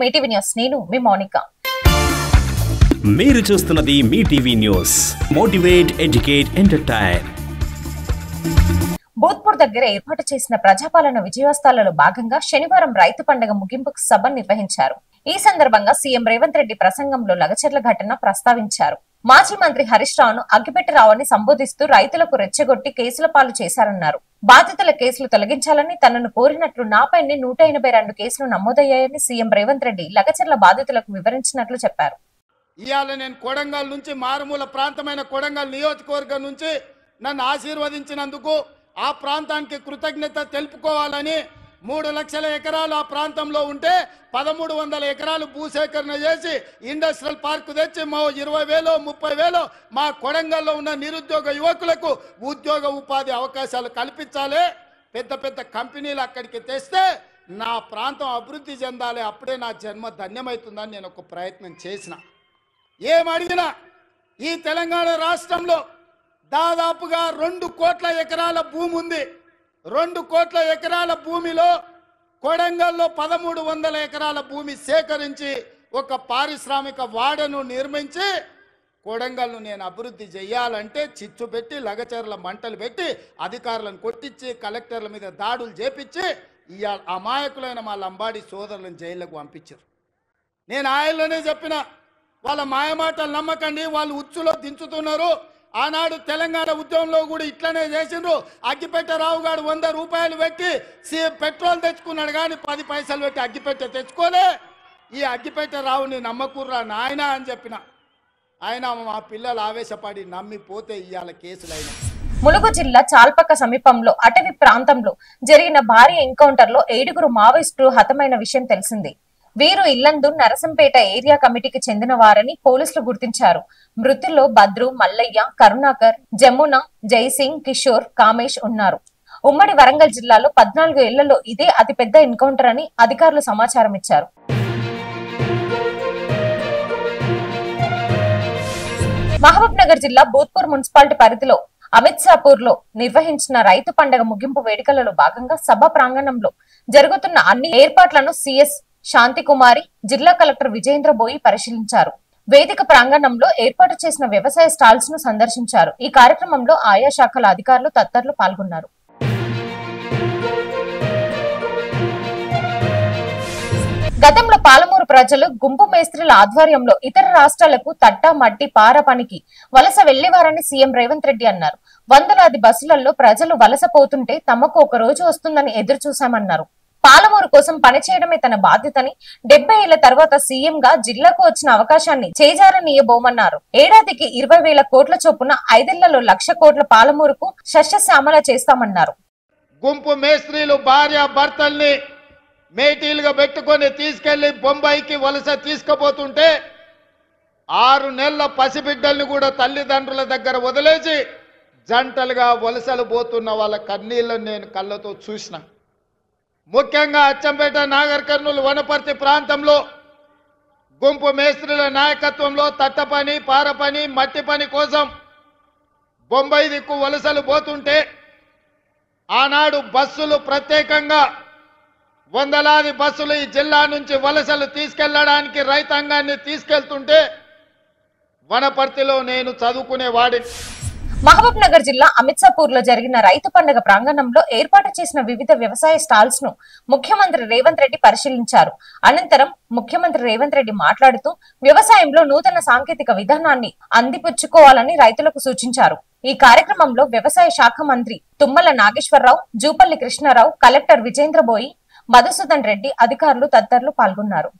మీ TV news. నేను మీ మౌనిక. మీరు చూస్తున్నది మీ TV news. Motivate, educate, entertain. Bhoothpur దగ్గర ఏర్పాటు చేసిన ప్రజాపాలన విజయోత్సవాలలో భాగంగా శనివారం రైతు పండుగ ముగింపు సభ నిర్వహించారు. ఈ సందర్భంగా సీఎం రేవంత్ రెడ్డి ప్రసంగంలో లగచర్ల ఘటన ప్రస్తావించారు. మాజీ మంత్రి హరీష్ రావును అగ్గిపెట్టి రావని సంబోధిస్తూ రైతులకు రెచ్చగొట్టి కేసుల పాలు చేశారన్నారు. బాధితుల కేసులు తొలగించాలని తనను కోరినట్లు నాపై 182 కేసులు నమోదయ్యాయని సీఎం రేవంత్ రెడ్డి లగచర్ల బాధితులకు వివరించినట్లు చెప్పారు. ఇవాళ నేను కొడంగల్ నుంచి మారుమూల ప్రాంతమైన కొడంగల్ నియోజకవర్గం నుంచి నన్ను ఆశీర్వదించినందుకు ఆ ప్రాంతానికి కృతజ్ఞత తెలుపుకోవాలని 3 లక్షల ఎకరాలు ఆ ప్రాంతంలో ఉంటే 1300 ఎకరాలు భూసేకరణ చేసి ఇండస్ట్రియల్ పార్క్ తెచ్చి 20,000 30,000 మా కొడంగల్లో ఉన్న నిరుద్యోగ యువకులకు ఉద్యోగ ఉపాధి అవకాశాలు కల్పించాలి. పెద్ద పెద్ద కంపెనీలు అక్కడికి తెస్తే నా ప్రాంతం అభివృద్ధి చెందాలి. అప్పుడే నా జన్మ ధన్యమవుతుందని నేను ఒక ప్రయత్నం చేసిన. ఏమడిగినా ఈ తెలంగాణ రాష్ట్రంలో దాదాపుగా 2 కోట్ల ఎకరాల భూమి ఉంది. 2 కోట్ల ఎకరాల భూమిలో కొడంగల్లో 1300 ఎకరాల భూమి సేకరించి ఒక పారిశ్రామిక వాడను నిర్మించి కొడంగల్ను నేను అభివృద్ధి చేయాలంటే చిచ్చు పెట్టి లగచర్ల మంటలు పెట్టి అధికారులను కొట్టించి కలెక్టర్ల మీద దాడులు చేపించి ఇవాళ అమాయకులైన మా లంబాడి సోదరులను జైళ్లకు పంపించారు. నేను ఆయనలోనే చెప్పిన, వాళ్ళ మాయమాటలు నమ్మకండి, వాళ్ళు ఉచ్చులో దించుతున్నారు. ఆనాడు తెలంగాణ ఉద్యమంలో కూడా ఇట్లనే చేసిండ్రు. అగ్గిపెట్టె రావు గారు 100 రూపాయలు పెట్టి పెట్రోల్ తెచ్చుకున్నాడు, కానీ 10 పైసలు పెట్టి అగ్గిపెట్టె తెచ్చుకోలే. ఈ అగ్గిపెట్టె రావుని నమ్మకుర్రా నాయన అని చెప్పిన. ఆయన మా పిల్లలు ఆవేశపడి నమ్మిపోతే ఇవాళ కేసులైన. ములుగు జిల్లా చాల్పక్క సమీపంలో అటవీ ప్రాంతంలో జరిగిన భారీ ఎన్కౌంటర్ లో 7 మావోయిస్టులు హతమైన విషయం తెలిసింది. వీరు ఇల్లందు నరసంపేట ఏరియా కమిటీకి చెందిన వారని పోలీసులు గుర్తించారు. మృతుల్లో భద్రు, మల్లయ్య, కరుణాకర్, జమున, జైసింగ్, కిషోర్, కామేష్ ఉన్నారు. ఉమ్మడి వరంగల్ జిల్లాలో 14 ఏళ్లలో ఇదే అతిపెద్ద ఎన్కౌంటర్ అని అధికారులు సమాచారం ఇచ్చారు. మహబూబ్ నగర్ జిల్లా భూత్పూర్ మున్సిపాలిటీ పరిధిలో అమిత్సాపూర్ లో నిర్వహించిన రైతు పండుగ ముగింపు వేడుకలలో భాగంగా సభ ప్రాంగణంలో జరుగుతున్న అన్ని ఏర్పాట్లను సిఎస్ శాంతికుమారి, జిల్లా కలెక్టర్ విజయేంద్ర బోయి పరిశీలించారు. వేదిక ప్రాంగణంలో ఏర్పాటు చేసిన వ్యవసాయ స్టాల్స్ ను సందర్శించారు. ఈ కార్యక్రమంలో ఆయా శాఖల అధికారులు తదితరులు పాల్గొన్నారు. గతంలో పాలమూరు ప్రజలు గుంపు మేస్త్రీల ఆధ్వర్యంలో ఇతర రాష్ట్రాలకు తట్ట, మట్టి, పార పనికి వలస వెళ్లేవారని సీఎం రేవంత్ రెడ్డి అన్నారు. వందలాది బస్సులలో ప్రజలు వలస పోతుంటే తమకు ఒక రోజు వస్తుందని ఎదురు చూశామన్నారు. పాలమూరు కోసం పనిచేయడమే తన బాధ్యతని 70 ఏళ్ల తర్వాత సీఎం గా జిల్లాకు వచ్చిన అవకాశాన్ని చేజారనీయబోమన్నారు. ఏడాదికి 20,000 కోట్ల చొప్పున 5 ఏళ్లలో 1,00,000 కోట్ల పాలమూరుకు సస్యశ్యామల చేస్తామన్నారు. గుంపు మేస్త్రీలు భార్య భర్తల్ని మేటీలుగా పెట్టుకొని తీసుకెళ్లి బొంబాయికి వలస తీసుకుపోతుంటే 6 నెలల పసిబిడ్డల్ని కూడా తల్లిదండ్రుల దగ్గర వదిలేసి జంటలుగా వలసలు పోతున్న వాళ్ళ కన్నీళ్లను నేను కళ్ళతో చూసిన. ముఖ్యంగా అచ్చంపేట, నాగర్ కర్నూలు, వనపర్తి ప్రాంతంలో గుంపు మేస్త్రీల నాయకత్వంలో తట్ట పని, పార పని, మట్టి పని కోసం బొంబాయి దిక్కు వలసలు పోతుంటే ఆనాడు బస్సులు ప్రత్యేకంగా వందలాది బస్సులు ఈ జిల్లా నుంచి వలసలు తీసుకెళ్లడానికి రైతాంగాన్ని తీసుకెళ్తుంటే వనపర్తిలో నేను చదువుకునే వాడిని. మహబూబ్ నగర్ జిల్లా అమిత్సాపూర్ లో జరిగిన రైతు పండుగ ప్రాంగణంలో ఏర్పాటు చేసిన వివిధ వ్యవసాయ స్టాల్స్ ను ముఖ్యమంత్రి రేవంత్ రెడ్డి పరిశీలించారు. అనంతరం ముఖ్యమంత్రి రేవంత్ రెడ్డి మాట్లాడుతూ వ్యవసాయంలో నూతన సాంకేతిక విధానాన్ని అందిపుచ్చుకోవాలని రైతులకు సూచించారు. ఈ కార్యక్రమంలో వ్యవసాయ శాఖ మంత్రి తుమ్మల నాగేశ్వరరావు, జూపల్లి కృష్ణారావు, కలెక్టర్ విజయేంద్ర బోయి, మధుసూదన్ రెడ్డి, అధికారులు తదితరులు పాల్గొన్నారు.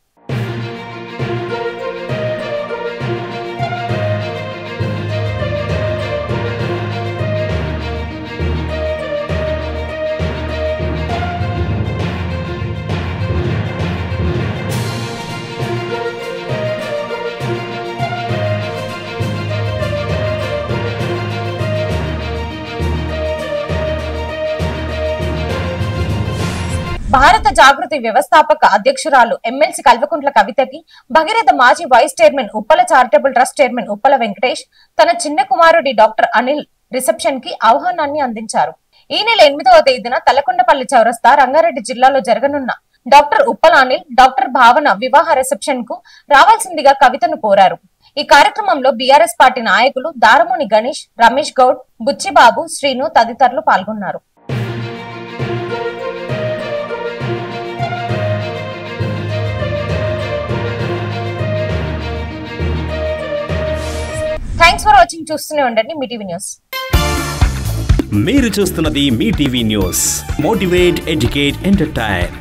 భారత జాగృతి వ్యవస్థాపక అధ్యక్షురాలు ఎమ్మెల్సీ కల్వకుంట్ల కవితకి భగీరథ మాజీ vice chairman Uppala charitable trust chairman Uppala Venkatesh తన చిన్న కుమారుడి డాక్టర్ అనిల్ రిసెప్షన్ కి ఆహ్వానాన్ని అందించారు. ఈ నెల 8వ తేదీన తలకొండపల్లి చౌరస్తా రంగారెడ్డి జిల్లాలో జరగనున్న డాక్టర్ ఉప్పలానిల్, డాక్టర్ భావన వివాహ రిసెప్షన్ కు రావాల్సిందిగా కవితను కోరారు. ఈ కార్యక్రమంలో బీఆర్ఎస్ పార్టీ నాయకులు దారముని గణేష్, రమేష్ గౌడ్, బుచ్చిబాబు, శ్రీను తదితరులు పాల్గొన్నారు. Thanks for watching. చూస్తూనే ఉండండి మీ టీవీ న్యూస్. మీరు చూస్తున్నది మీ TV news. Motivate, educate, entertain.